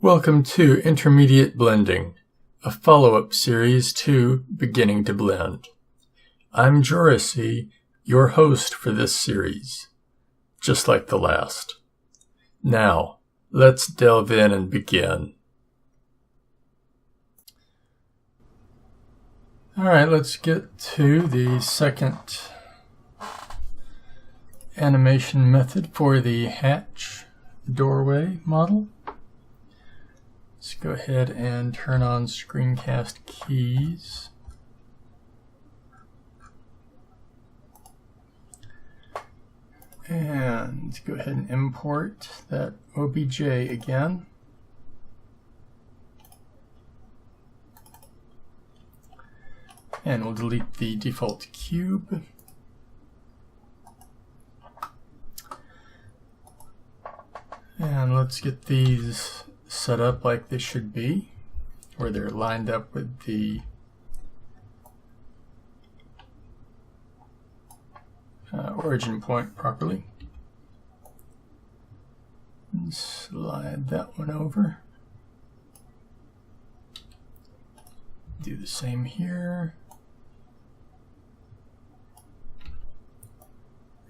Welcome to Intermediate Blending, a follow-up series to Beginning to Blend. I'm JoRaSe, your host for this series, just like the last. Now, let's delve in and begin. Alright, let's get to the second animation method for the hatch doorway model. Let's go ahead and turn on screencast keys. And go ahead and import that OBJ again. And we'll delete the default cube. And let's get these set up like they should be, where they're lined up with the origin point properly. And slide that one over. Do the same here.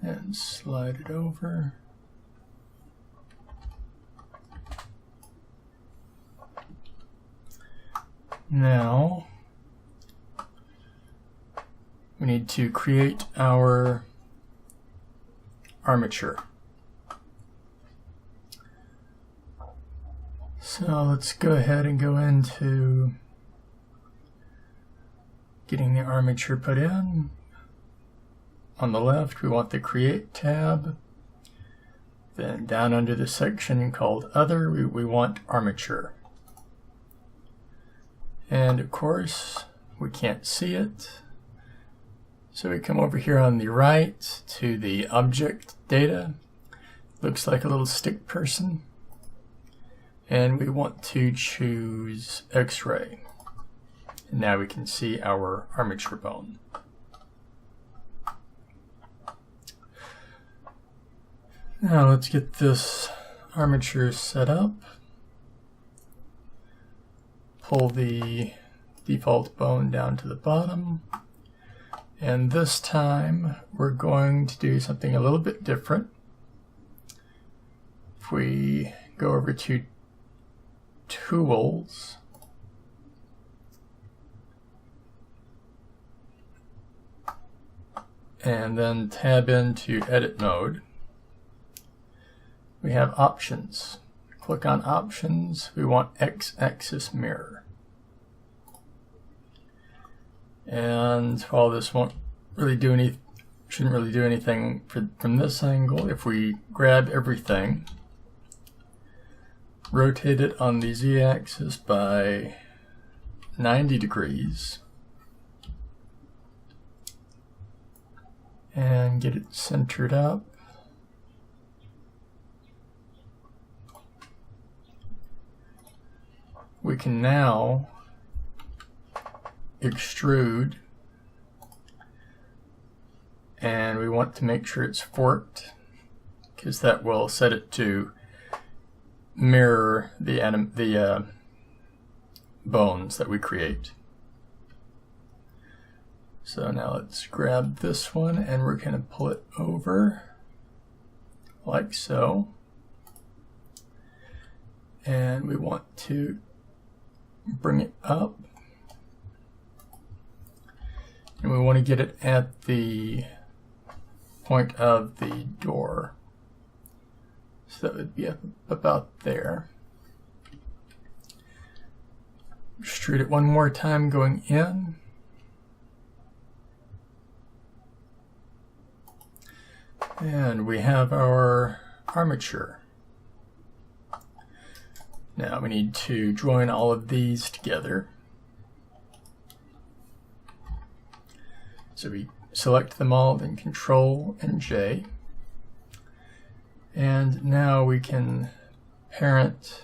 And slide it over. Now, we need to create our armature. So let's go ahead and go into getting the armature put in. On the left, we want the Create tab. Then down under the section called Other, we want Armature. And of course, we can't see it. So we come over here on the right to the object data. Looks like a little stick person. And we want to choose X-ray. And now we can see our armature bone. Now let's get this armature set up. Pull the default bone down to the bottom. And this time we're going to do something a little bit different. If we go over to Tools, and then tab into Edit Mode, we have Options. Click on Options, we want X-axis mirror. And while this won't really do shouldn't really do anything from this angle, if we grab everything, rotate it on the Z-axis by 90 degrees, and get it centered up, we can now extrude, and we want to make sure it's forked because that will set it to mirror the bones that we create. So now let's grab this one and we're going to pull it over like so, and we want to bring it up. And we want to get it at the point of the door. So that would be up about there. Extrude it one more time going in. And we have our armature. Now we need to join all of these together. So we select them all, then Control and J. And now we can parent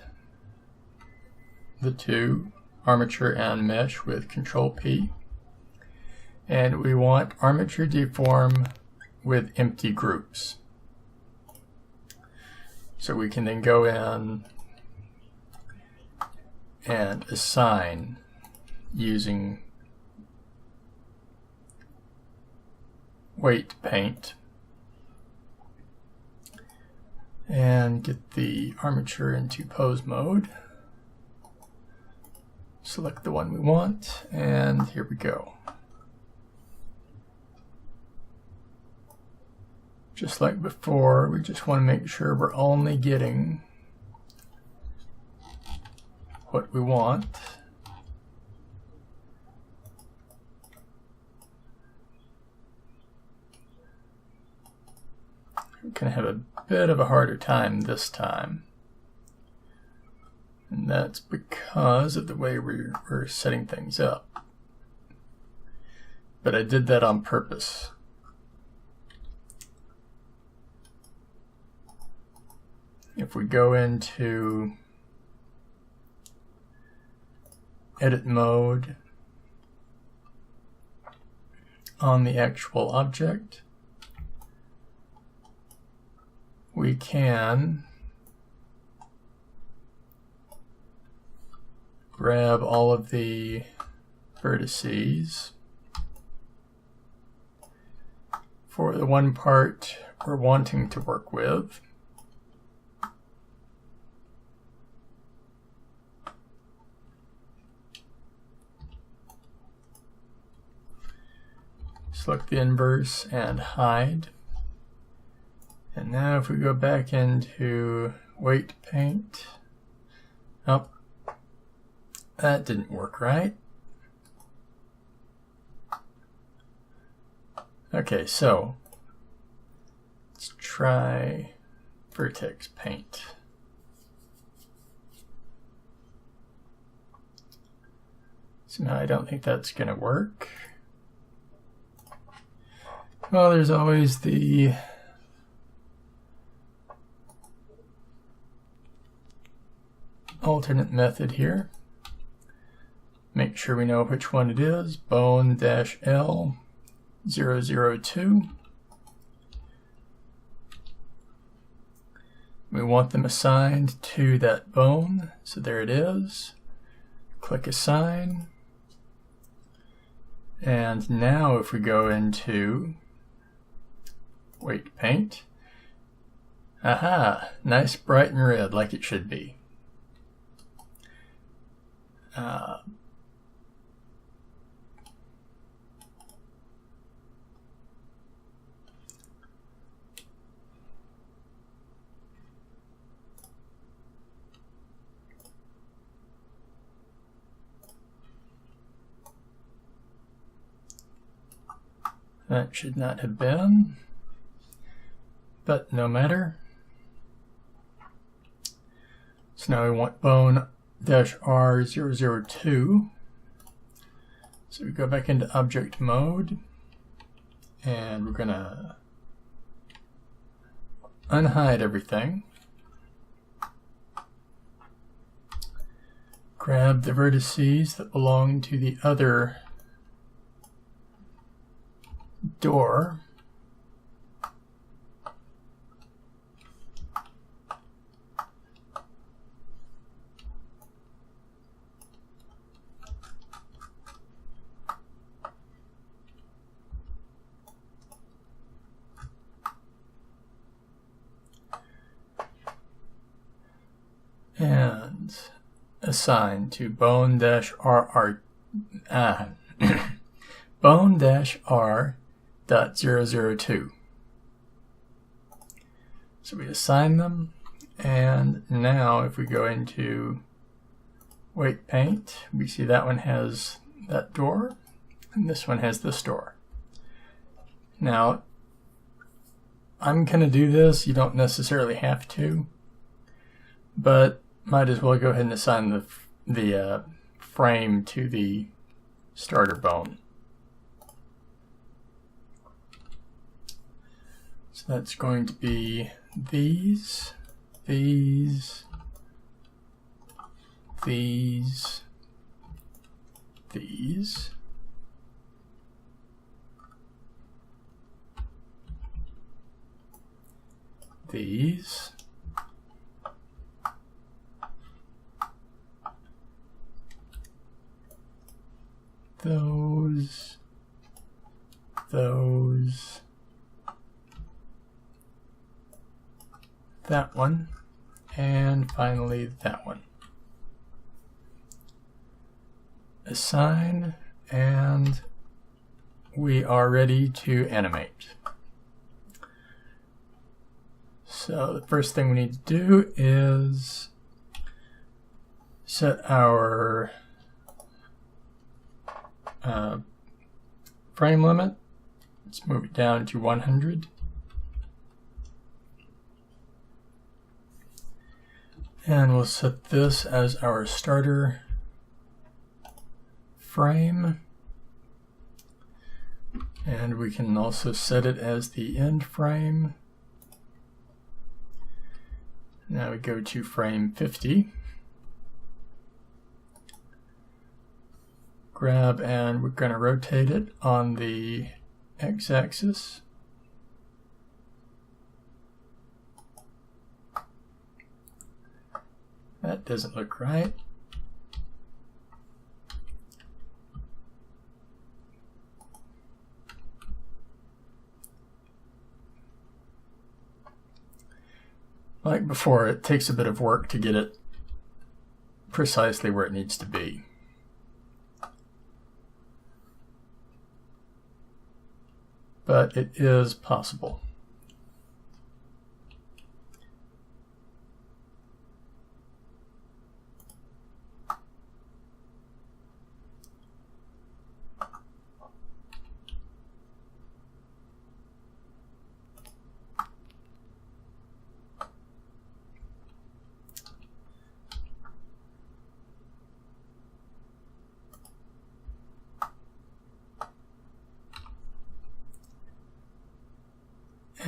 the two, armature and mesh, with Control P. And we want armature deform with empty groups. So we can then go in and assign using weight paint, and get the armature into pose mode. Select the one we want, and here we go. Just like before, we just want to make sure we're only getting what we want. We're going to have a bit of a harder time this time. And that's because of the way we're setting things up. But I did that on purpose. If we go into edit mode on the actual object, we can grab all of the vertices for the one part we're wanting to work with. Select the inverse and hide. And now if we go back into weight paint, oh, that didn't work right. Okay, so let's try vertex paint. Somehow I don't think that's going to work. Well, there's always the alternate method here. Make sure we know which one it is. Bone-L002. We want them assigned to that bone, so there it is. Click assign. And now if we go into weight paint, aha, nice bright and red like it should be. That should not have been, but no matter. So now we want bone-R002. So we go back into object mode, and we're going to unhide everything. Grab the vertices that belong to the other door. And assign to bone-R bone-R.002. So we assign them, and now if we go into weight paint, we see that one has that door, and this one has this door. Now, I'm going to do this. You don't necessarily have to, but might as well go ahead and assign the frame to the starter bone. So that's going to be these, these, these, these, these, those, that one, and finally that one. Assign, and we are ready to animate. So the first thing we need to do is set our frame limit. Let's move it down to 100. And we'll set this as our starter frame. And we can also set it as the end frame. Now we go to frame 50. Grab, and we're going to rotate it on the x-axis. That doesn't look right. Like before, it takes a bit of work to get it precisely where it needs to be. But it is possible.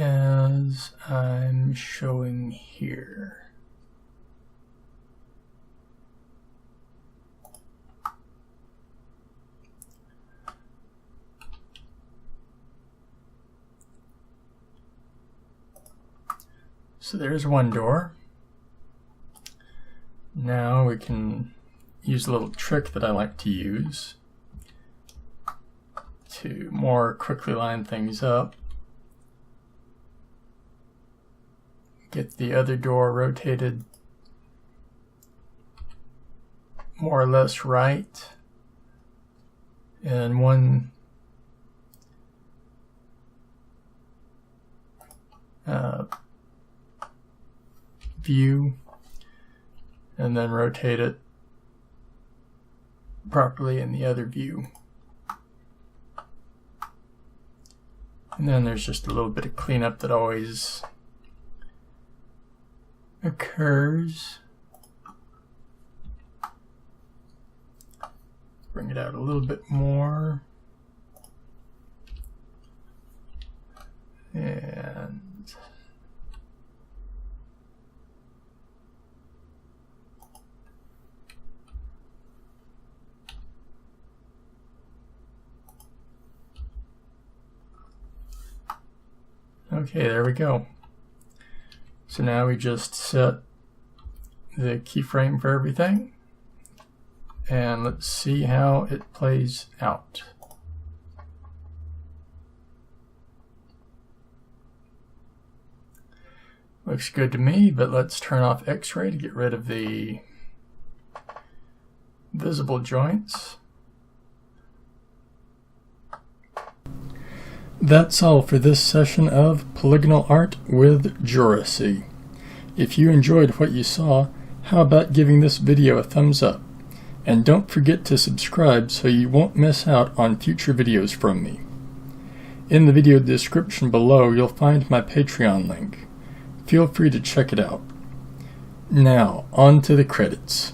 As I'm showing here. So there's one door. Now we can use a little trick that I like to use to more quickly line things up. Get the other door rotated more or less right in one view, and then rotate it properly in the other view. And then there's just a little bit of cleanup that always occurs. Bring it out a little bit more. And okay, there we go. So now we just set the keyframe for everything, and let's see how it plays out. Looks good to me, but let's turn off X-ray to get rid of the visible joints. That's all for this session of Polygonal Art with JoRaSe. If you enjoyed what you saw, how about giving this video a thumbs up? And don't forget to subscribe so you won't miss out on future videos from me. In the video description below, you'll find my Patreon link. Feel free to check it out. Now, on to the credits.